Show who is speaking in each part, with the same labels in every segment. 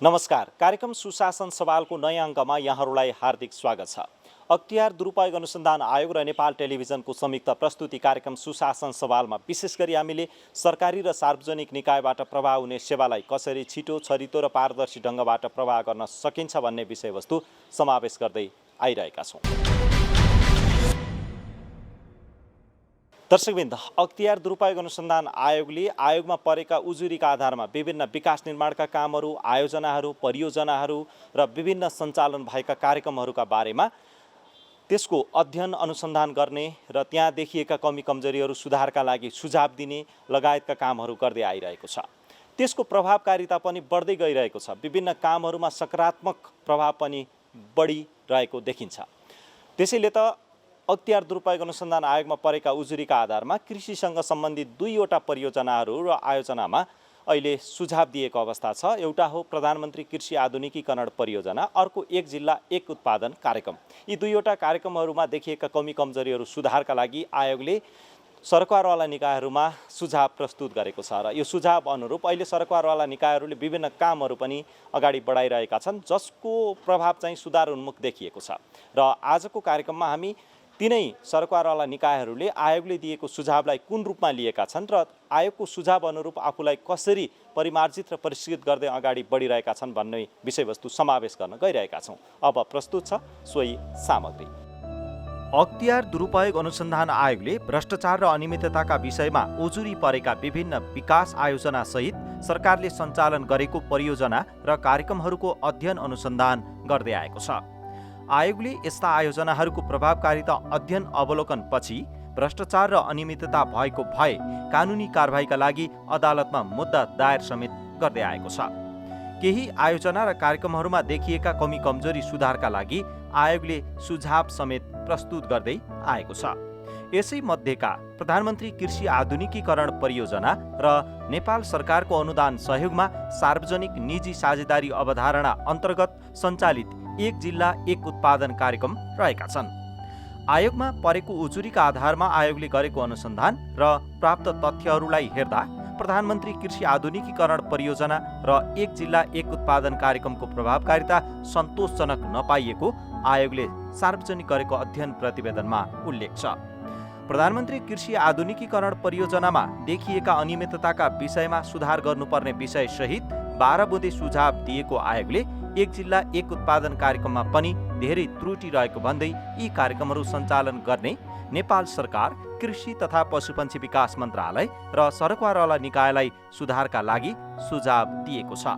Speaker 1: नमस्कार। कार्यक्रम सुशासन सवालको नयाँ अङ्कमा यहाँहरूलाई हार्दिक स्वागत छ। अख्तियार दुरुपयोग अनुसन्धान आयोग र नेपाल टेलिभिजनको संयुक्त प्रस्तुति कार्यक्रम सुशासन सवालमा विशेष गरी हामीले सरकारी र सार्वजनिक निकायबाट प्रवाह हुने सेवालाई कसरी छिटो, छरितो र पारदर्शी ढङ्गबाट प्रवाह गर्न सकिन्छ भन्ने विषयवस्तु समावेश गर्दै आइरहेका छौँ। दर्शकवृन्द, अख्तियार दुरुपयोग अनुसन्धान आयोगले आयोगमा परेका उजुरीका आधारमा विभिन्न विकास निर्माणका कामहरू, आयोजनाहरू, परियोजनाहरू र विभिन्न सञ्चालन भएका कार्यक्रमहरूका बारेमा त्यसको अध्ययन अनुसन्धान गर्ने र त्यहाँ देखिएका कमी कमजोरीहरू सुधारका लागि सुझाव दिने लगायतका कामहरू गर्दै आइरहेको छ। त्यसको प्रभावकारिता पनि बढ्दै गइरहेको छ। विभिन्न कामहरूमा सकारात्मक प्रभाव पनि बढिरहेको देखिन्छ। त्यसैले त अख्तियार दुरुपयोग अनुसन्धान आयोगमा परेका उजुरीका आधारमा कृषिसँग सम्बन्धित 2वटा परियोजनाहरू र आयोजनामा अहिले सुझाव दिएको अवस्था छ। एउटा हो प्रधानमन्त्री कृषि आधुनिकीकरण परियोजना, अर्को एक जिल्ला एक उत्पादन कार्यक्रम। यी 2वटा कार्यक्रमहरूमा देखिएका कमी कमजोरीहरू सुधारका लागि आयोगले सरकारवाला निकायहरूमा सुझाव प्रस्तुत गरेको छ र यो सुझाव अनुरूप अहिले सरकारवाला निकायहरूले विभिन्न कामहरू पनि अगाडि बढाइरहेका छन्, जसको प्रभाव चाहिँ सुधार उन्मुख देखिएको छ। र आजको कार्यक्रममा हामी तिनै सरकारवाला निकायहरूले आयोगले दिएको सुझावलाई कुन रूपमा लिएका छन् र आयोगको सुझाव अनुरूप आफूलाई कसरी परिमार्जित र परिष्कृत गर्दै अगाडि बढिरहेका छन् भन्ने विषयवस्तु समावेश गर्न गइरहेका छौँ। अब प्रस्तुत छ सोही सामग्री। अख्तियार दुरुपयोग अनुसन्धान आयोगले भ्रष्टाचार र अनियमितताका विषयमा उजुरी परेका विभिन्न विकास आयोजना सहित सरकारले सञ्चालन गरेको परियोजना र कार्यक्रमहरूको अध्ययन अनुसन्धान गर्दै आएको छ। आयोगले यस्ता आयोजनाहरूको प्रभावकारिता अध्ययन अवलोकन पछि भ्रष्टाचार र अनियमितता भएको भए कानुनी कारबाहीका लागि अदालतमा मुद्दा दायर समेत गर्दै आएको छ। केही आयोजना र कार्यक्रमहरूमा देखिएका कमी कमजोरी सुधारका लागि आयोगले सुझाव समेत प्रस्तुत गर्दै आएको छ। यसै मध्येका प्रधानमन्त्री कृषि आधुनिकीकरण परियोजना र नेपाल सरकारको अनुदान सहयोगमा सार्वजनिक निजी साझेदारी अवधारणा अन्तर्गत सञ्चालित एक जिल्ला एक उत्पादन कार्यक्रम रहेका छन्। आयोगमा परेको उजुरीका आधारमा आयोगले गरेको अनुसन्धान र प्राप्त तथ्यहरूलाई हेर्दा प्रधानमन्त्री कृषि आधुनिकीकरण परियोजना र एक जिल्ला एक उत्पादन कार्यक्रमको प्रभावकारिता सन्तोषजनक नपाइएको आयोगले सार्वजनिक गरेको अध्ययन प्रतिवेदनमा उल्लेख छ। प्रधानमन्त्री कृषि आधुनिकीकरण परियोजनामा देखिएका अनियमितताका विषयमा सुधार गर्नुपर्ने विषय सहित 12 बुँदे सुझाव दिएको आयोगले एक जिल्ला एक उत्पादन कार्यक्रममा पनि धेरै त्रुटि रहेको भन्दै यी कार्यक्रमहरू सञ्चालन गर्ने नेपाल सरकार, कृषि तथा पशुपन्छी विकास मन्त्रालय र सरकारवाला निकायलाई सुधारका लागि सुझाव दिएको छ।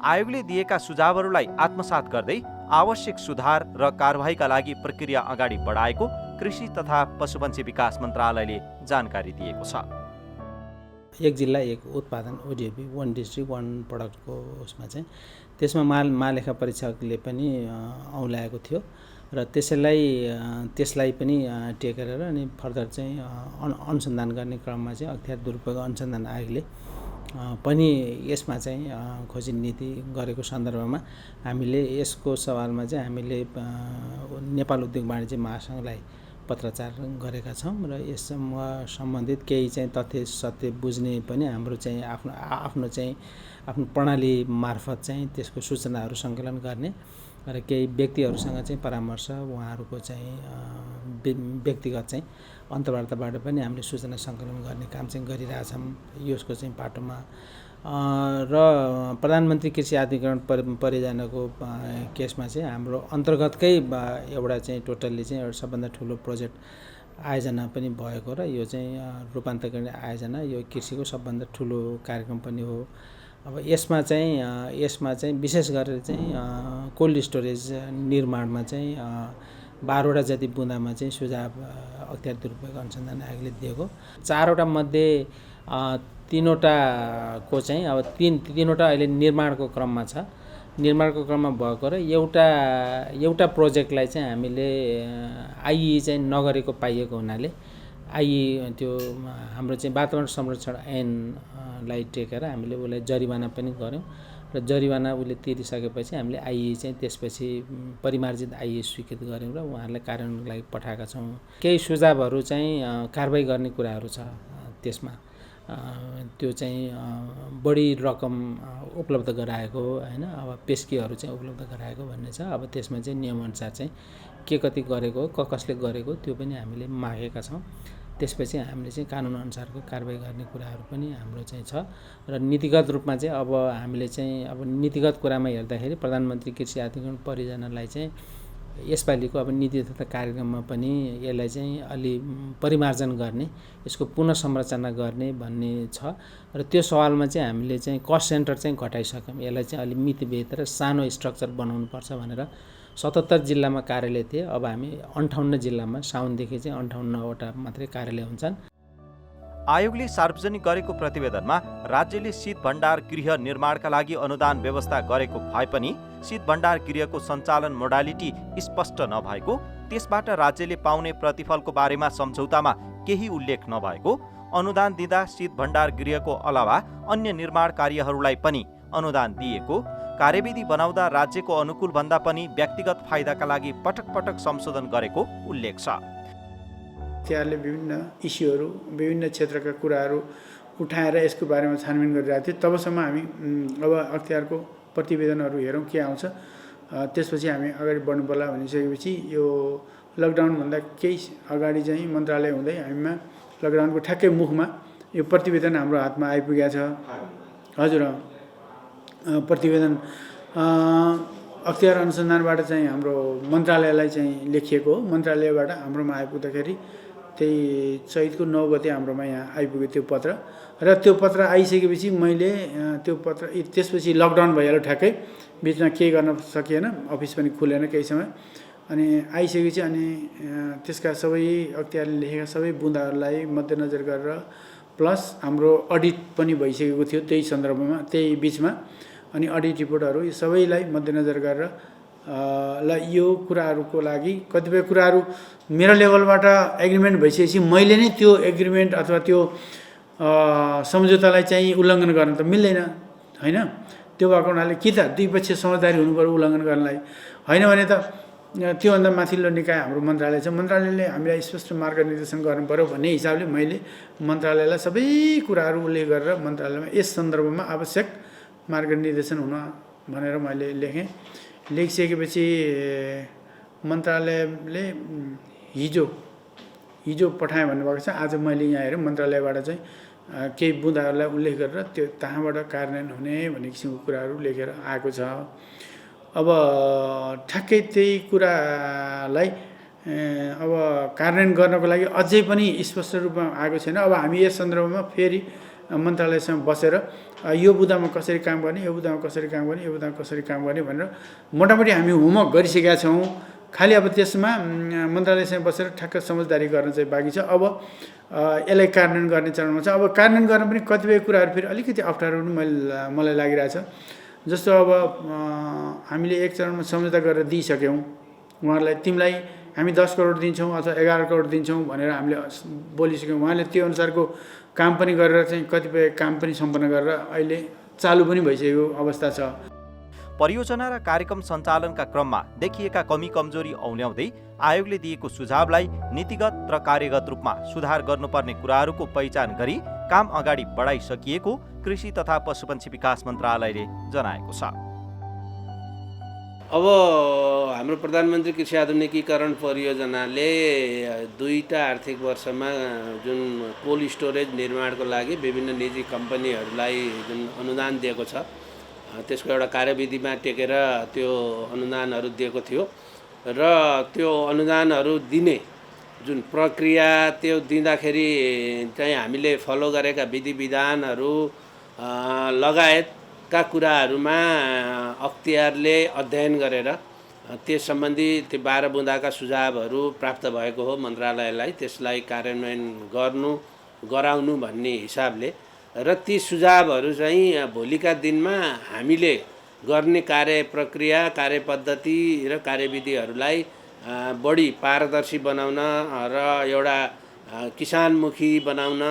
Speaker 1: आयोगले दिएका सुझावहरूलाई आत्मसात गर्दै आवश्यक सुधार र कारबाहीका लागि प्रक्रिया अगाडि बढाएको कृषि तथा पशुपन्छी विकास मन्त्रालयले जानकारी दिएको छ।
Speaker 2: एक जिल्ला एक उत्पादन ओडिएपी, वान डिस्ट्रिक्ट वान प्रडक्टको उसमा चाहिँ त्यसमा महालेखा परीक्षकले पनि औँल्याएको थियो र त्यसलाई पनि टेकेर अनि फर्दर चाहिँ अनुसन्धान गर्ने क्रममा चाहिँ अख्तियार दुरुपयोग अनुसन्धान आयोगले पनि यसमा चाहिँ खोजी नीति गरेको सन्दर्भमा हामीले यसको सवालमा चाहिँ हामीले नेपाल उद्योग वाणिज्य महासङ्घलाई पत्रचार गरेका छौँ र यससँग सम्बन्धित केही चाहिँ तथ्य सत्य बुझ्ने पनि हाम्रो चाहिँ आफ्नो प्रणाली मार्फत चाहिँ त्यसको सूचनाहरू सङ्कलन गर्ने र केही व्यक्तिहरूसँग चाहिँ परामर्श, उहाँहरूको चाहिँ व्यक्तिगत चाहिँ अन्तर्वार्ताबाट पनि हामीले सूचना सङ्कलन गर्ने काम चाहिँ गरिरहेछौँ यसको चाहिँ पाटोमा। र प्रधानमन्त्री कृषि आधुनिकीकरण परियोजनाको केसमा चाहिँ हाम्रो अन्तर्गतकै एउटा चाहिँ टोटल्ली चाहिँ एउटा सबभन्दा ठुलो प्रोजेक्ट आयोजना पनि भएको र यो चाहिँ रूपान्तरण आयोजना यो कृषिको सबभन्दा ठुलो कार्यक्रम पनि हो। अब यसमा चाहिँ विशेष गरेर चाहिँ कोल्ड स्टोरेज निर्माणमा चाहिँ 12वटा जति बुँदामा चाहिँ सुझाव अख्तियार दुरुपयोग अनुसन्धान आयोगले दिएको। 4वटा मध्ये 3वटाको चाहिँ अब तीनवटा अहिले निर्माणको क्रममा छ। निर्माणको क्रममा भएको र एउटा प्रोजेक्टलाई चाहिँ हामीले आइई चाहिँ नगरेको पाइएको हुनाले आइई त्यो हाम्रो चाहिँ वातावरण संरक्षण ऐनलाई टेकेर हामीले उसलाई जरिवाना पनि गऱ्यौँ र जरिवाना उसले तिरिसकेपछि हामीले आइई चाहिँ त्यसपछि परिमार्जित आइई स्वीकृत गऱ्यौँ र उहाँहरूलाई कार्यान्वयनको लागि पठाएका छौँ। केही सुझावहरू चाहिँ कारबाही गर्ने कुराहरू छ त्यसमा। त्यो चाहिँ बढी रकम उपलब्ध गराएको होइन, अब पेस्कीहरू चाहिँ उपलब्ध गराएको भन्ने छ। अब त्यसमा चाहिँ नियमअनुसार चाहिँ के कति गरेको कसले गरेको त्यो पनि हामीले मागेका छौँ। त्यसपछि हामीले चाहिँ कानुनअनुसारको कारबाही गर्ने कुराहरू पनि हाम्रो चाहिँ छ। र नीतिगत रूपमा चाहिँ अब हामीले चाहिँ अब नीतिगत कुरामा हेर्दाखेरि प्रधानमन्त्री कृषि आधुनिकीकरण परियोजनालाई चाहिँ यसपालिको अब नीति तथा कार्यक्रममा पनि यसलाई चाहिँ अलि परिमार्जन गर्ने, यसको पुनः संरचना गर्ने भन्ने छ। र त्यो सवालमा चाहिँ हामीले चाहिँ कस्ट सेन्टर चाहिँ घटाइसक्यौँ। यसलाई चाहिँ अलि मितव्ययित र सानो स्ट्रक्चर बनाउनुपर्छ भनेर 77 जिल्लामा कार्यालय थिए। अब हामी 58 जिल्लामा साउनदेखि चाहिँ 58वटा मात्रै कार्यालय हुन्छन्।
Speaker 1: आयोगले सार्वजनिक गरेको प्रतिवेदनमा राज्यले शीत भण्डार गृह निर्माणका लागि अनुदान व्यवस्था गरेको भए पनि शीत भण्डार गृहको सञ्चालन मोडालिटी स्पष्ट नभएको, त्यसबाट राज्यले पाउने प्रतिफलको बारेमा सम्झौतामा केही उल्लेख नभएको, अनुदान दिँदा शीत भण्डार गृहको अलावा अन्य निर्माण कार्यहरूलाई पनि अनुदान दिएको, कार्यविधि बनाउँदा राज्यको अनुकूल भन्दा पनि व्यक्तिगत फाइदाका लागि पटक पटक संशोधन गरेको उल्लेख छ।
Speaker 3: अख्तियारले विभिन्न इस्युहरू, विभिन्न क्षेत्रका कुराहरू उठाएर यसको बारेमा छानबिन गरिरहेको थियो। तबसम्म हामी अब अख्तियारको प्रतिवेदनहरू हेरौँ के आउँछ, त्यसपछि हामी अगाडि बढ्नु पर्ला भनिसकेपछि यो लकडाउनभन्दा केही अगाडि चाहिँ मन्त्रालय हुँदै हामीमा लकडाउनको ठ्याक्कै मुखमा यो प्रतिवेदन हाम्रो हातमा आइपुगेको छ। हजुर, प्रतिवेदन अख्तियार अनुसन्धानबाट चाहिँ हाम्रो मन्त्रालयलाई चाहिँ लेखिएको हो। मन्त्रालयबाट हाम्रोमा आइपुग्दाखेरि त्यही चैतको 9 गते हाम्रोमा यहाँ आइपुग्यो त्यो पत्र। र त्यो पत्र आइसकेपछि मैले त्यो पत्र त्यसपछि लकडाउन भइहाल्यो ठ्याक्कै, बिचमा केही गर्न सकिएन, अफिस पनि खुलेन केही समय। अनि आइसकेपछि अनि त्यसका सबै अख्तियारले लेखेका सबै बुँदाहरूलाई मध्यनजर गरेर प्लस हाम्रो अडिट पनि भइसकेको थियो त्यही सन्दर्भमा, त्यही बिचमा। अनि अडिट रिपोर्टहरू यो सबैलाई मध्यनजर गरेर ल यो कुराहरूको लागि कतिपय कुराहरू मेरो लेभलबाट एग्रिमेन्ट भइसकेपछि मैले नै त्यो एग्रिमेन्ट अथवा त्यो सम्झौतालाई चाहिँ उल्लङ्घन गर्न त मिल्दैन होइन। त्यो भएको हुनाले कि त दुई पक्ष समझदारी हुनु पर्यो उल्लङ्घन गर्नलाई, होइन भने त त्योभन्दा माथिल्लो निकाय हाम्रो मन्त्रालय छ, मन्त्रालयले हामीलाई स्पष्ट मार्गनिर्देशन गर्नु पर्यो भन्ने हिसाबले मैले मन्त्रालयलाई सबै कुराहरू उल्लेख गरेर मन्त्रालयमा यस सन्दर्भमा आवश्यक मार्गनिर्देशन हुन भनेर मैले लेखेँ। लेखिसकेपछि मन्त्रालयले हिजो पठाएँ भन्नुभएको छ। आज मैले यहाँ हेरेँ मन्त्रालयबाट चाहिँ केही बुँदाहरूलाई उल्लेख गरेर त्यो त्यहाँबाट कार्यान्वयन हुने भन्ने किसिमको कुराहरू लेखेर आएको छ। अब ठ्याक्कै त्यही कुरालाई अब कार्यान्वयन गर्नको लागि अझै पनि स्पष्ट रूपमा आएको छैन। अब हामी यस सन्दर्भमा फेरि मन्त्रालयसँग बसेर यो बुँदामा कसरी काम गर्ने, यो बुँदामा कसरी काम गर्ने, यो बुँदामा कसरी काम गर्ने भनेर मोटामोटी हामी होमवर्क गरिसकेका छौँ। खालि अब त्यसमा मन्त्रालयसँग बसेर ठ्याक्क समझदारी गर्न चाहिँ बाँकी छ। अब यसलाई कार्यान्वयन गर्ने चरणमा छ। अब कार्यान्वयन गर्न पनि कतिपय कुराहरू फेरि अलिकति अप्ठ्यारो पनि मलाई लागिरहेछ। जस्तो अब हामीले एक चरणमा सम्झौता गरेर दिइसक्यौँ उहाँहरूलाई, तिमीलाई हामी 10 करोड दिन्छौँ अथवा 11 करोड दिन्छौँ भनेर हामीले बोलिसक्यौँ। उहाँले त्यो अनुसारको काम पनि गरेर चाहिँ कतिपय काम पनि सम्पन्न गरेर अहिले चालु पनि भइसकेको अवस्था छ।
Speaker 1: परियोजना र कार्यक्रम सञ्चालनका क्रममा देखिएका कमी कमजोरी औल्याउँदै आयोगले दिएको सुझावलाई नीतिगत र कार्यगत रूपमा सुधार गर्नुपर्ने कुराहरूको पहिचान गरी काम अगाडि बढाइसकिएको कृषि तथा पशुपन्छी विकास मन्त्रालयले जनाएको छ।
Speaker 4: अब हाम्रो प्रधानमन्त्री कृषि आधुनिकीकरण परियोजनाले 2टा आर्थिक वर्षमा जुन कोल्ड स्टोरेज निर्माणको लागि विभिन्न निजी कम्पनीहरूलाई जुन अनुदान दिएको छ, त्यसको एउटा कार्यविधिमा टेकेर त्यो अनुदानहरू दिएको थियो। र त्यो अनुदानहरू दिने जुन प्रक्रिया त्यो दिँदाखेरि चाहिँ हामीले फलो गरेका विधि विधानहरू लगायतका कुराहरूमा अख्तियारले अध्ययन गरेर त्यस सम्बन्धी त्यो 12 बुँदाका सुझावहरू प्राप्त भएको हो मन्त्रालयलाई, त्यसलाई कार्यान्वयन गराउनु भन्ने हिसाबले। र ती सुझावहरू चाहिँ भोलिका दिनमा हामीले गर्ने कार्य प्रक्रिया, कार्यपद्धति र कार्यविधिहरूलाई बढी पारदर्शी बनाउन र एउटा किसानमुखी बनाउन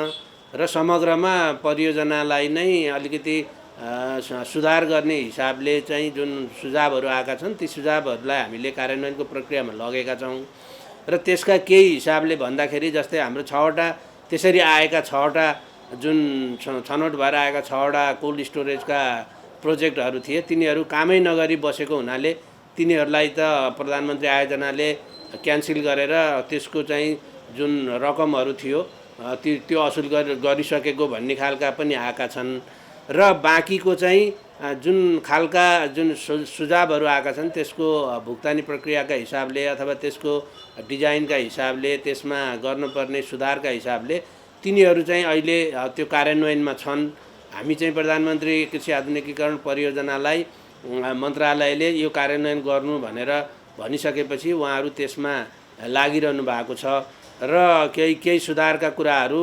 Speaker 4: र समग्रमा परियोजनालाई नै अलिकति सुधार गर्ने हिसाबले चाहिँ जुन सुझावहरू आएका छन् ती सुझावहरूलाई हामीले कार्यान्वयनको प्रक्रियामा लगेका छौँ। र त्यसका केही हिसाबले भन्दाखेरि जस्तै हाम्रो 6वटा त्यसरी आएका 6वटा जुन छनौट भएर आएका 6वटा कोल्ड स्टोरेजका प्रोजेक्टहरू थिए तिनीहरू कामै नगरी बसेको हुनाले तिनीहरूलाई त प्रधानमन्त्री आयोजनाले क्यान्सल गरेर त्यसको चाहिँ जुन रकमहरू थियो त्यो असुल गरिसकेको भन्ने खालका पनि आएका छन् र बाँकीको चाहिँ जुन खालका जुन सुझावहरू आएका छन् त्यसको भुक्तानी प्रक्रियाका हिसाबले अथवा त्यसको डिजाइनका हिसाबले त्यसमा गर्नुपर्ने सुधारका हिसाबले तिनीहरू चाहिँ अहिले त्यो कार्यान्वयनमा छन्। हामी चाहिँ प्रधानमन्त्री कृषि आधुनिकीकरण परियोजनालाई मन्त्रालयले यो कार्यान्वयन गर्नु भनेर भनिसकेपछि उहाँहरू त्यसमा लागिरहनु भएको छ र केही सुधारका कुराहरू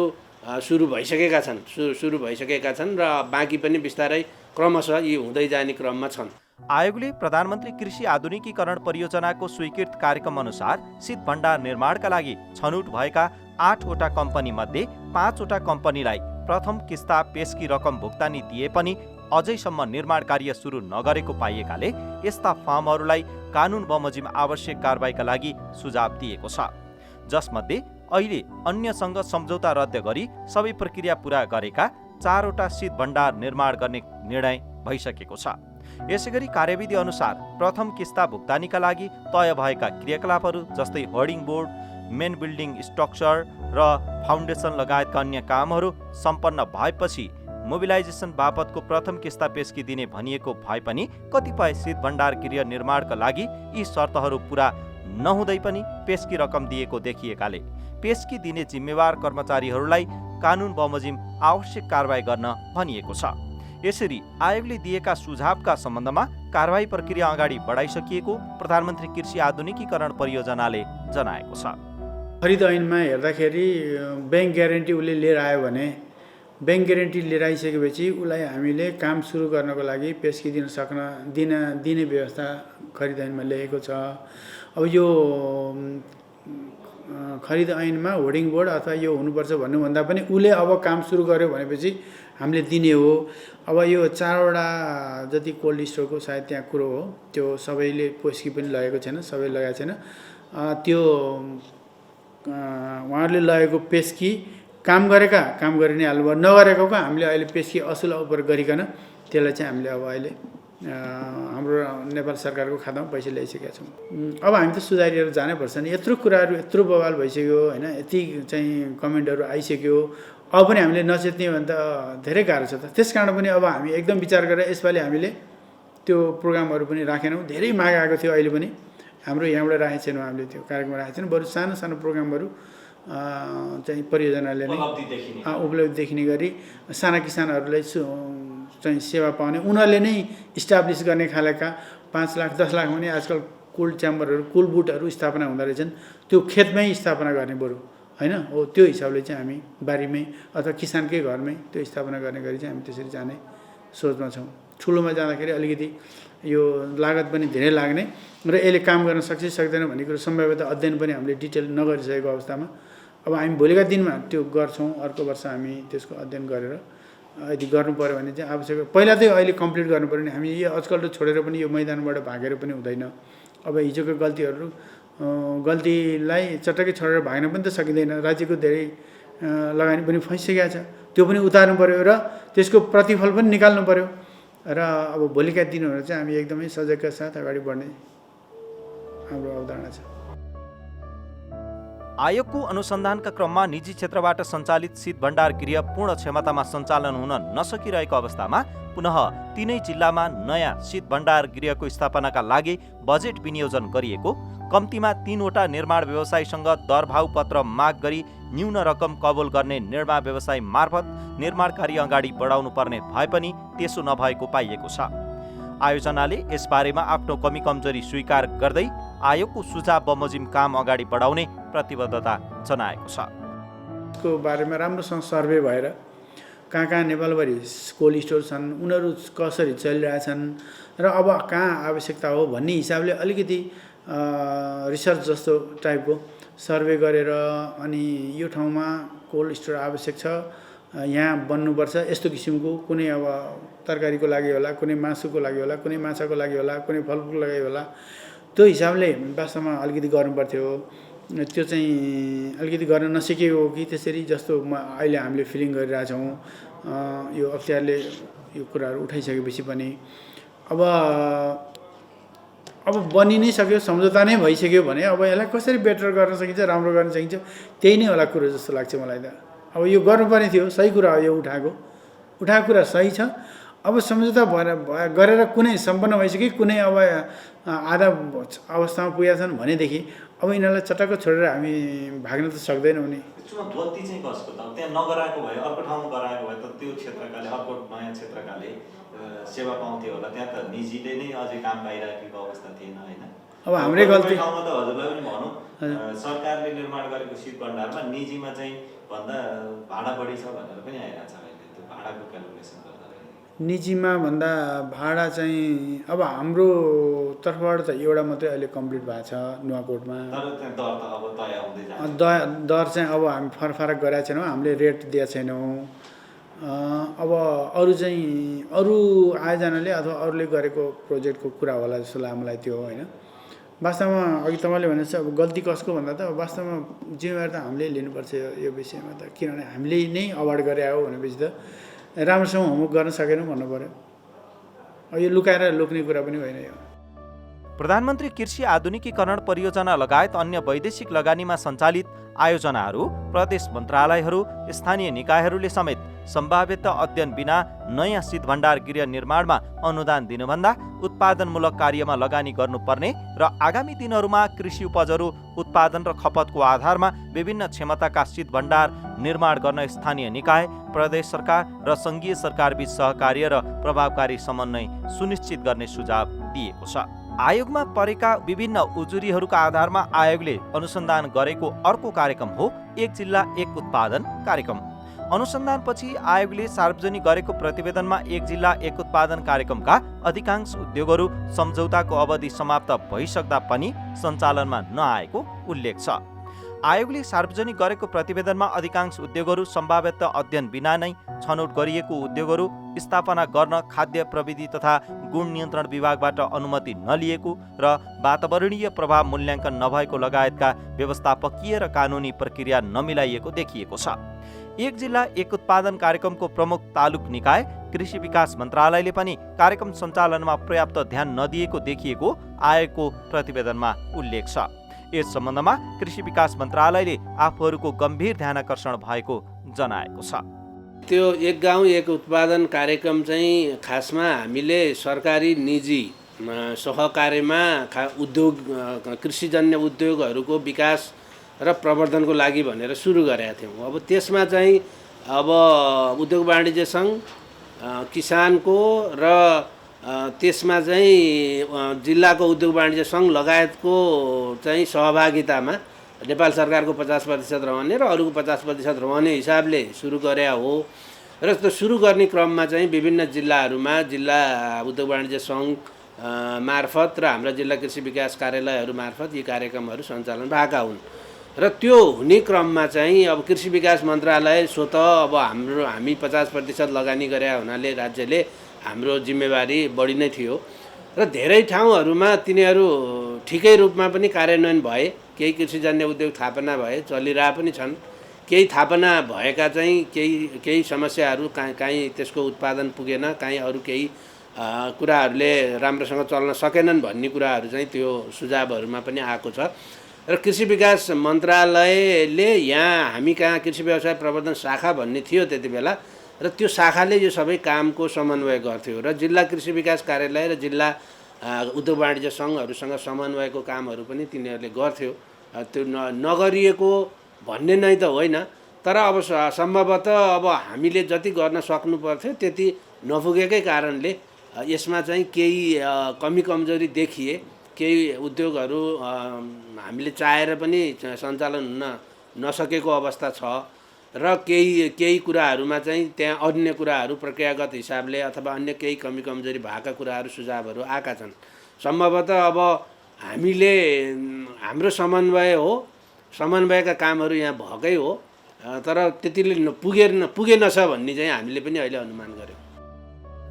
Speaker 4: सुरु भइसकेका छन् र बाँकी पनि बिस्तारै क्रमशः यी हुँदै जाने क्रममा छन्।
Speaker 1: आयोगले प्रधानमन्त्री कृषि आधुनिकीकरण परियोजनाको स्वीकृत कार्यक्रम अनुसार शीत भण्डार निर्माणका लागि छनौट भएका 8वटा कम्पनी मध्ये 5वटा कम्पनीलाई प्रथम किस्ता पेशकी रकम भुक्तानी दिए पनि अझैसम्म निर्माण कार्य सुरु नगरेको पाइएकाले यस्ता फर्महरूलाई कानुन बमोजिम आवश्यक कारबाहीका लागि सुझाव दिएको छ, जसमध्ये अहिले अन्यसँग सम्झौता रद्द गरी सबै प्रक्रिया पूरा गरेका 4वटा शीत भण्डार निर्माण गर्ने निर्णय भइसकेको छ। यसैगरी कार्यविधि अनुसार प्रथम किस्ता भुक्तानीका लागि तय भएका क्रियाकलापहरू जस्तै hoarding board, main building structure र फाउन्डेसन लगायतका अन्य कामहरू सम्पन्न भएपछि मोबिलाइजेसन बापतको प्रथम किस्ता पेशकी दिने भनिएको भए पनि कतिपय शीत भण्डार गृह निर्माणका लागि यी शर्तहरू पूरा नहुँदै पनि पेशकी रकम दिएको देखिएकाले पेशकी दिने जिम्मेवार कर्मचारीहरूलाई कानुन बमोजिम आवश्यक कारबाही गर्न भनिएको छ। यसरी आयोगले दिएका सुझावका सम्बन्धमा कारबाही प्रक्रिया अगाडि बढाइसकिएको प्रधानमन्त्री कृषि आधुनिकीकरण परियोजनाले जनाएको छ।
Speaker 3: खरिद ऐनमा हेर्दाखेरि ब्याङ्क ग्यारेन्टी उसले लिएर आयो भने ब्याङ्क ग्यारेन्टी लिएर आइसकेपछि उसलाई हामीले काम सुरु गर्नको लागि पेशकी दिने व्यवस्था खरिद ऐनमा ल्याएको छ। अब यो खरिद ऐनमा होर्डिङ बोर्ड अथवा यो हुनुपर्छ भन्नुभन्दा पनि उसले अब काम सुरु गर्यो भनेपछि हामीले दिने हो। अब यो 4वटा जति कोल्ड स्टोरको सायद त्यहाँ कुरो हो, त्यो सबैले पेशकी पनि लगेको छैन, सबै लगाएको छैन। त्यो उहाँहरूले लगेको पेशकी काम गरि नै हाल्नुभयो, नगरेको हामीले अहिले पेशकी असुल उपर गरिकन त्यसलाई चाहिँ हामीले अब अहिले हाम्रो नेपाल सरकारको खातामा पैसा ल्याइसकेका छौँ। अब हामी त सुधारिएर जानैपर्छ नि, यत्रो कुराहरू यत्रो बवाल भइसक्यो होइन, यति चाहिँ कमेन्टहरू आइसक्यो, अब पनि हामीले नचेत्ने भने त धेरै गाह्रो छ त। त्यस कारण पनि अब हामी एकदम विचार गरेर यसपालि हामीले त्यो प्रोग्रामहरू पनि राखेनौँ। धेरै माग आएको थियो, अहिले पनि हाम्रो यहाँबाट राखेको छैनौँ, हामीले त्यो कार्यक्रम राखेको छैनौँ। बरु सानो सानो प्रोग्रामहरू चाहिँ परियोजनाले नै उपलब्धि देखिने गरी साना किसानहरूलाई चाहिँ सेवा पाउने, उनीहरूले नै इस्टाब्लिस गर्ने खालका 5 लाख 10 लाख भने आजकल कोल्ड च्याम्बरहरू कुल बुटहरू स्थापना हुँदो रहेछन्, त्यो खेतमै स्थापना गर्ने बरु होइन हो, त्यो हिसाबले चाहिँ हामी बारीमै अथवा किसानकै घरमै त्यो स्थापना गर्ने गरी चाहिँ हामी त्यसरी जाने सोचमा छौँ। ठुलोमा जाँदाखेरि अलिकति यो लागत पनि धेरै लाग्ने र यसले काम गर्न सक्छ सक्दैन भन्ने कुरो सम्भाव्यता अध्ययन पनि हामीले डिटेल नगरिसकेको अवस्थामा अब हामी भोलिका दिनमा त्यो गर्छौँ। अर्को वर्ष हामी त्यसको अध्ययन गरेर यदि गर्नु पऱ्यो भने चाहिँ आवश्यक, पहिला चाहिँ अहिले कम्प्लिट गर्नु पऱ्यो भने हामी यो आजकल छोडेर पनि यो मैदानबाट भागेर पनि हुँदैन। अब हिजोको गल्तीलाई चटक्कै छोडेर भाग्न पनि त सकिँदैन। राज्यको धेरै लगानी पनि फसिसकेको छ, त्यो पनि उतार्नु पऱ्यो र त्यसको प्रतिफल पनि निकाल्नु पऱ्यो र अब भोलिका दिनहरू चाहिँ हामी एकदमै सजगका साथ अगाडि बढ्ने हाम्रो अवधारणा छ।
Speaker 1: आयोगको अनुसन्धानका क्रममा निजी क्षेत्रबाट सञ्चालित शीत भण्डार गृह पूर्ण क्षमतामा सञ्चालन हुन नसकिरहेको अवस्थामा पुनः तीनै जिल्लामा नयाँ शीत भण्डार गृहको स्थापनाका लागि बजेट विनियोजन गरिएको, कम्तीमा 3वटा निर्माण व्यवसायीसँग दरभाउ पत्र माग गरी न्यून रकम कबुल गर्ने निर्माण व्यवसाय मार्फत निर्माण कार्य अगाडि बढाउनु पर्ने भए पनि त्यसो नभएको पाइएको छ। आयोजनाले यसबारेमा आफ्नो कमी कमजोरी स्वीकार गर्दै आयोगको सुझाव बमोजिम काम अगाडि बढाउने प्रतिबद्धता जनाएको छ।
Speaker 3: यसको बारेमा राम्रोसँग सर्वे भएर कहाँ नेपालभरि कोल्ड स्टोर छन्, उनीहरू कसरी चलिरहेछन् र अब कहाँ आवश्यकता हो भन्ने हिसाबले अलिकति रिसर्च जस्तो टाइपको सर्वे गरेर अनि यो ठाउँमा कोल्ड स्टोर आवश्यक छ, यहाँ बन्नुपर्छ, यस्तो किसिमको कुनै अब तरकारीको लागि होला, कुनै मासुको लागि होला, कुनै माछाको लागि होला, कुनै फलफुलको लागि होला, त्यो हिसाबले वास्तवमा अलिकति गर्नुपर्थ्यो। त्यो चाहिँ अलिकति गर्न नसकेको हो कि त्यसरी जस्तो अहिले हामीले फिलिङ गरिरहेछौँ। यो अख्तियारले यो कुराहरू उठाइसकेपछि पनि अब बनि नै सक्यो, सम्झौता नै भइसक्यो भने अब यसलाई कसरी बेटर गर्न सकिन्छ, राम्रो गर्न सकिन्छ, त्यही नै होला कुरो जस्तो लाग्छ मलाई त। अब यो गर्नुपर्ने थियो, सही कुरा हो, यो उठाएको कुरा सही छ। अब सम्झौता गरेर कुनै सम्पन्न भइसक्यो, कुनै अब आधा अवस्थामा पुगेका छन् भनेदेखि अब यिनीहरूलाई चटक्क छोडेर हामी भाग्न त सक्दैनौँ नि।
Speaker 1: त्यसमा गल्ती चाहिँ कसको त? त्यहाँ नगराएको भए, अर्को ठाउँमा गराएको भए त त्यो क्षेत्रकाले, अर्को नयाँ क्षेत्रकाले सेवा पाउँथ्यो होला। त्यहाँ त निजीले नै अझै काम पाइराखेको अवस्था थिएन होइन।
Speaker 3: अब हाम्रै गल्ती।
Speaker 1: ठाउँमा त हजुरलाई पनि भनौँ, सरकारले निर्माण गरेको शीत भण्डारमा निजीमा चाहिँ भन्दा भाडा बढी छ भनेर पनि आइरहेको छ अहिले। त्यो भाडाको क्यालकुलेसन गर्दा
Speaker 3: निजीमा भन्दा भाडा चाहिँ अब हाम्रो तर्फबाट त एउटा मात्रै अहिले कम्प्लिट भएको छ नुवाकोटमा।
Speaker 1: तर त्यहाँ दर त अब तय हुँदै जान्छ।
Speaker 3: दर चाहिँ अब हामी फरक गरेका छैनौँ, हामीले रेट दिएका छैनौँ। अब अरू आयोजनाले अथवा अरूले गरेको प्रोजेक्टको कुरा होला जस्तो लाग्यो मलाई त्यो होइन। वास्तवमा अघि तपाईँले भनेपछि अब गल्ती कसको भन्दा त वास्तवमा जिम्मेवारी त हामीले लिनुपर्छ यो विषयमा त। किनभने हामीले नै अवार्ड गरे हो भनेपछि त राम्रोसँग होमवर्क गर्न सकेनौँ भन्नु पर्यो। अब यो लुकाएर लोक्ने कुरा पनि होइन यो।
Speaker 1: प्रधानमन्त्री कृषि आधुनिकीकरण परियोजना लगायत अन्य वैदेशिक लगानीमा सञ्चालित आयोजनाहरू, प्रदेश मन्त्रालयहरू, स्थानीय निकायहरूले समेत सम्भाव्यता अध्ययन बिना नयाँ शीत भण्डार गृह निर्माणमा अनुदान दिनुभन्दा उत्पादनमूलक कार्यमा लगानी गर्नुपर्ने र आगामी दिनहरूमा कृषि उपजहरू उत्पादन र खपतको आधारमा विभिन्न क्षमताका शीत भण्डार निर्माण गर्न स्थानीय निकाय, प्रदेश सरकार र सङ्घीय सरकारबीच सहकार्य र प्रभावकारी समन्वय सुनिश्चित गर्ने सुझाव दिएको छ। आयोगमा परेका विभिन्न उजुरीहरूका आधारमा आयोगले अनुसन्धान गरेको अर्को कार्यक्रम हो एक जिल्ला एक उत्पादन कार्यक्रम। अनुसन्धानपछि आयोगले सार्वजनिक गरेको प्रतिवेदनमा एक जिल्ला एक उत्पादन कार्यक्रमका अधिकांश उद्योगहरू सम्झौताको अवधि समाप्त भइसक्दा पनि सञ्चालनमा नआएको उल्लेख छ। आयोगले सार्वजनिक गरेको प्रतिवेदनमा अधिकांश उद्योगहरू सम्भाव्यता अध्ययन बिना नै छनौट गरिएको उद्योगहरू स्थापना गर्न खाद्य प्रविधि तथा गुण नियन्त्रण विभागबाट अनुमति नलिएको र वातावरणीय प्रभाव मूल्याङ्कन नभएको लगायतका व्यवस्थापकीय र कानुनी प्रक्रिया नमिलाइएको देखिएको छ। एक जिल्ला एक उत्पादन कार्यक्रमको प्रमुख तालुक निकाय कृषि विकास मन्त्रालयले पनि कार्यक्रम सञ्चालनमा पर्याप्त ध्यान नदिएको देखिएको आयोगको प्रतिवेदनमा उल्लेख छ। यस सम्बन्धमा कृषि विकास मन्त्रालयले आफूहरूको गम्भीर ध्यानाकर्षण भएको जनाएको छ।
Speaker 4: त्यो एक गाउँ एक उत्पादन कार्यक्रम चाहिँ खासमा हामीले सरकारी निजी सहकार्यमा उद्योग कृषिजन्य उद्योगहरूको विकास र प्रवर्धनको लागि भनेर सुरु गरेका थियौँ। अब त्यसमा चाहिँ अब उद्योग वाणिज्य सङ्घ, किसानको र त्यसमा चाहिँ जिल्लाको उद्योग वाणिज्य सङ्घ लगायतको चाहिँ सहभागितामा नेपाल सरकारको 50% रहने र अरूको 50% रहने हिसाबले सुरु गरे हो। र त्यो सुरु गर्ने क्रममा चाहिँ विभिन्न जिल्लाहरूमा जिल्ला उद्योग वाणिज्य सङ्घ मार्फत र हाम्रा जिल्ला कृषि विकास कार्यालयहरू मार्फत यी कार्यक्रमहरू सञ्चालन भएका हुन्। र त्यो हुने क्रममा चाहिँ अब कृषि विकास मन्त्रालय स्वत अब हामी 50% लगानी गरे हुनाले राज्यले हाम्रो जिम्मेवारी बढी नै थियो र धेरै ठाउँहरूमा तिनीहरू ठिकै रूपमा पनि कार्यान्वयन भए। केही कृषिजन्य उद्योग स्थापना भए, चलिरह पनि छन्। केही स्थापना भएका चाहिँ केही समस्याहरू काहीँ त्यसको उत्पादन पुगेन, काहीँ अरू केही कुराहरूले राम्रोसँग चल्न सकेनन् भन्ने कुराहरू चाहिँ त्यो सुझावहरूमा पनि आएको छ। र कृषि विकास मन्त्रालयले यहाँ हामी कहाँ कृषि व्यवसाय प्रवर्धन शाखा भन्ने थियो त्यति बेला, र त्यो शाखाले यो सबै कामको समन्वय गर्थ्यो र जिल्ला कृषि विकास कार्यालय र जिल्ला उद्योग वाणिज्य सङ्घहरूसँग समन्वयको कामहरू पनि तिनीहरूले गर्थ्यो। त्यो नगरिएको भन्ने नै त होइन, तर अब सम्भवतः अब हामीले जति गर्न सक्नु पर्थ्यो त्यति नपुगेकै कारणले यसमा चाहिँ केही कमी कमजोरी देखिए। केही उद्योगहरू हामीले चाहेर पनि सञ्चालन हुन नसकेको अवस्था छ र केही कुराहरूमा चाहिँ त्यहाँ अन्य कुराहरू प्रक्रियागत हिसाबले अथवा अन्य केही कमी कमजोरी भएका कुराहरू सुझावहरू आएका छन्। सम्भवतः अब हामीले हाम्रो समन्वय हो, समन्वयका कामहरू यहाँ भएकै हो, तर त्यतिले पुगेनछ भन्ने चाहिँ हामीले पनि अहिले अनुमान गर्यौँ।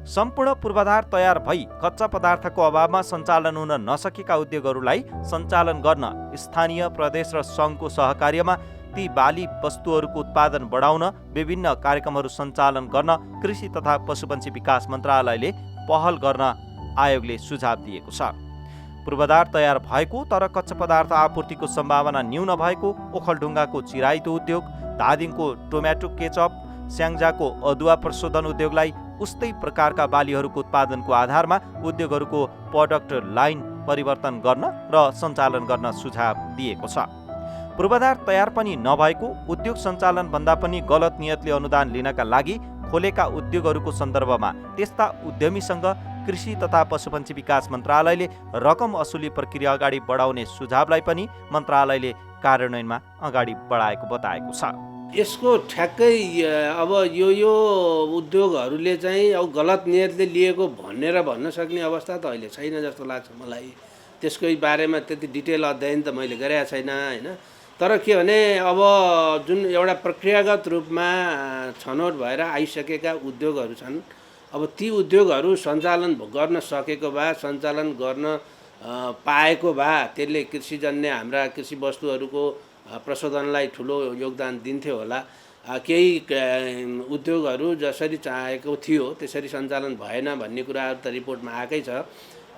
Speaker 1: सम्पूर्ण पूर्वाधार तयार भई कच्चा पदार्थको अभावमा सञ्चालन हुन नसकेका उद्योगहरूलाई सञ्चालन गर्न स्थानीय प्रदेश र सङ्घको सहकार्यमा ती बाली वस्तुहरूको उत्पादन बढाउन विभिन्न कार्यक्रमहरू सञ्चालन गर्न कृषि तथा पशुपन्छी विकास मन्त्रालयले पहल गर्न आयोगले सुझाव दिएको छ। पूर्वाधार तयार भएको तर कच्चा पदार्थ आपूर्तिको सम्भावना न्यून भएको ओखलढुङ्गाको चिराइतो उद्योग, धादिङको टोम्याटो केचप, स्याङ्जाको अदुवा प्रशोधन उद्योगलाई उस्तै प्रकारका बालीहरूको उत्पादनको आधारमा उद्योगहरूको प्रोडक्ट लाइन परिवर्तन गर्न र सञ्चालन गर्न सुझाव दिएको छ। पूर्वाधार तयार पनि नभएको उद्योग सञ्चालन भन्दा पनि गलत नियतले अनुदान लिनका लागि खोलेका उद्योगहरूको सन्दर्भमा त्यस्ता उद्यमीसँग कृषि तथा पशुपन्छी विकास मन्त्रालयले रकम असुली प्रक्रिया अगाडि बढाउने सुझावलाई पनि मन्त्रालयले कार्यान्वयनमा अगाडि बढाएको बताएको छ।
Speaker 4: यसको ठ्याक्कै अब यो उद्योगहरूले चाहिँ अब गलत नियतले लिएको भनेर भन्न सक्ने अवस्था त अहिले छैन जस्तो लाग्छ मलाई। त्यसको बारेमा त्यति डिटेल अध्ययन त मैले गरेको छैन होइन। तर के भने अब जुन एउटा प्रक्रियागत रूपमा छनौट भएर आइसकेका उद्योगहरू छन्, अब ती उद्योगहरू सञ्चालन गर्न सकेको भए, सञ्चालन गर्न पाएको भए त्यसले कृषिजन्य हाम्रा कृषि वस्तुहरूको प्रशोधनलाई ठुलो योगदान दिन्थ्यो होला। केही उद्योगहरू जसरी चाहेको थियो त्यसरी सञ्चालन भएन भन्ने कुराहरू त रिपोर्टमा आएकै छ,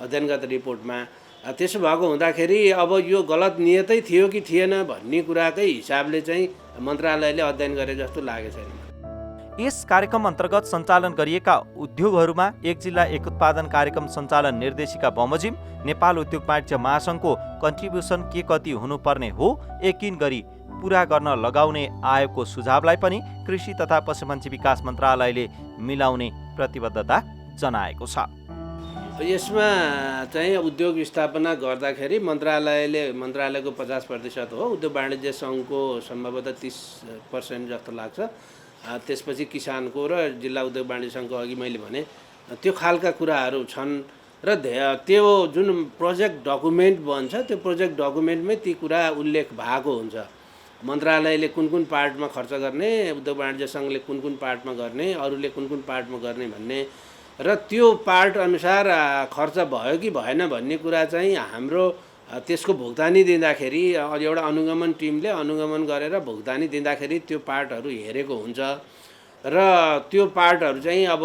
Speaker 4: अध्ययनगत रिपोर्टमा। त्यसो भएको हुँदाखेरि अब यो गलत नियतै थियो कि थिएन भन्ने कुराकै हिसाबले चाहिँ मन्त्रालयले अध्ययन गरे जस्तो लागेको छैन।
Speaker 1: यस कार्यक्रम अन्तर्गत सञ्चालन गरिएका उद्योगहरूमा एक जिल्ला एक उत्पादन कार्यक्रम सञ्चालन निर्देशिका बमोजिम नेपाल उद्योग वाणिज्य महासङ्घको कन्ट्रिब्युसन के कति हुनुपर्ने हो यकिन गरी पुरा गर्न लगाउने आयोगको सुझावलाई पनि कृषि तथा पशुपन्छी विकास मन्त्रालयले मिलाउने प्रतिबद्धता जनाएको छ।
Speaker 4: यसमा चाहिँ उद्योग स्थापना गर्दाखेरि मन्त्रालयको 50% हो, उद्योग वाणिज्य सङ्घको सम्भवतः 30% जस्तो लाग्छ। त्यसपछि किसानको र जिल्ला उद्योग वाणिज्य सङ्घको अघि मैले भने त्यो खालका कुराहरू छन् र त्यो जुन प्रोजेक्ट डकुमेन्ट बन्छ त्यो प्रोजेक्ट डकुमेन्टमै ती कुरा उल्लेख भएको हुन्छ। मन्त्रालयले कुन कुन पार्टमा खर्च गर्ने, उद्योग वाणिज्य सङ्घले कुन कुन पार्टमा गर्ने, अरूले कुन कुन पार्टमा गर्ने भन्ने र त्यो पार्ट अनुसार खर्च भयो कि भएन भन्ने कुरा चाहिँ हाम्रो त्यसको भुक्तानी दिँदाखेरि एउटा अनुगमन टिमले अनुगमन गरेर भुक्तानी दिँदाखेरि त्यो पार्टहरू हेरेको हुन्छ र त्यो पार्टहरू चाहिँ अब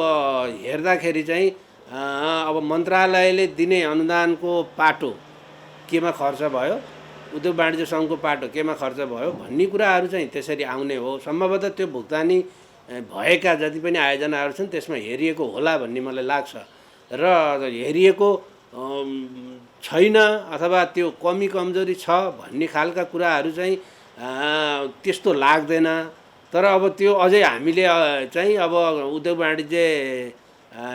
Speaker 4: हेर्दाखेरि चाहिँ अब मन्त्रालयले दिने अनुदानको पाटो केमा खर्च भयो, उद्योग वाणिज्य सङ्घको पाटो केमा खर्च भयो भन्ने कुराहरू चाहिँ त्यसरी आउने हो। सम्भवतः त्यो भुक्तानी भएका जति पनि आयोजनाहरू छन् त्यसमा हेरिएको होला भन्ने मलाई लाग्छ र हेरिएको छैन अथवा त्यो कमी कमजोरी छ भन्ने खालका कुराहरू चाहिँ त्यस्तो लाग्दैन। तर अब त्यो अझै हामीले चाहिँ अब उद्योग वाणिज्य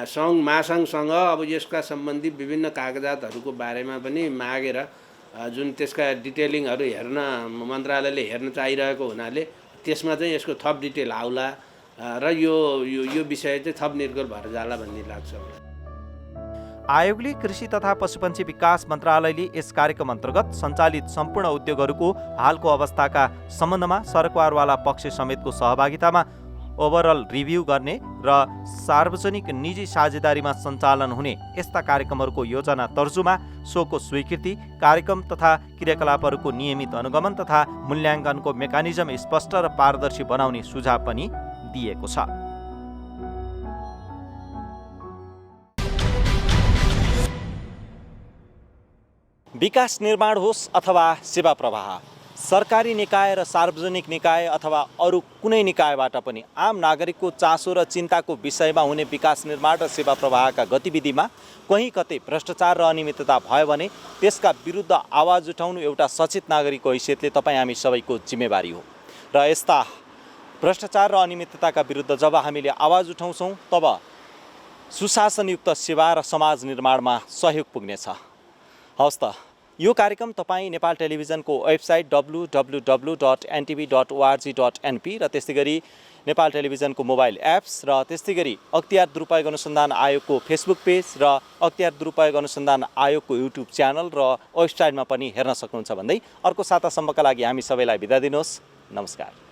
Speaker 4: सङ्घ महासङ्घसँग अब यसका सम्बन्धी विभिन्न कागजातहरूको बारेमा पनि मागेर जुन त्यसका डिटेलिङहरू हेर्न मन्त्रालयले हेर्न चाहिरहेको हुनाले त्यसमा चाहिँ यसको थप डिटेल आउला र यो विषय चाहिँ थप निर्गोल भएर जाला भन्ने लाग्छ।
Speaker 1: आयोगले कृषि तथा पशुपन्छी विकास मन्त्रालयले यस कार्यक्रम अन्तर्गत सञ्चालित सम्पूर्ण उद्योगहरूको हालको अवस्थाका सम्बन्धमा सरकारवाला पक्ष समेतको सहभागितामा ओभरअल रिभ्यू गर्ने र सार्वजनिक निजी साझेदारीमा सञ्चालन हुने यस्ता कार्यक्रमहरूको योजना तर्जुमा, सोको स्वीकृति, कार्यक्रम तथा क्रियाकलापहरूको नियमित अनुगमन तथा मूल्याङ्कनको मेकानिजम स्पष्ट र पारदर्शी बनाउने सुझाव पनि दिएको छ। विकास निर्माण होस् अथवा सेवा प्रवाह, सरकारी निकाय र सार्वजनिक निकाय अथवा अरू कुनै निकायबाट पनि आम नागरिकको चासो र चिन्ताको विषयमा हुने विकास निर्माण र सेवा प्रवाहका गतिविधिमा कहीँ कतै भ्रष्टाचार र अनियमितता भयो भने त्यसका विरुद्ध आवाज उठाउनु एउटा सचेत नागरिकको हैसियतले तपाईँ हामी सबैको जिम्मेवारी हो र यस्ता भ्रष्टाचार र अनियमितताका विरुद्ध जब हामीले आवाज उठाउँछौँ तब सुशासनयुक्त सेवा र समाज निर्माणमा सहयोग पुग्नेछ। हवस् त, यो कार्यक्रम तपाईँ नेपाल टेलिभिजनको वेबसाइट www.ntv.org.np र त्यस्तै गरी नेपाल टेलिभिजनको मोबाइल एप्स र त्यस्तै गरी अख्तियार दुरुपयोग अनुसन्धान आयोगको फेसबुक पेज र अख्तियार दुरुपयोग अनुसन्धान आयोगको युट्युब च्यानल र वेबसाइटमा पनि हेर्न सक्नुहुन्छ भन्दै अर्को सातासम्मका लागि हामी सबैलाई बिदा दिनुहोस्। नमस्कार।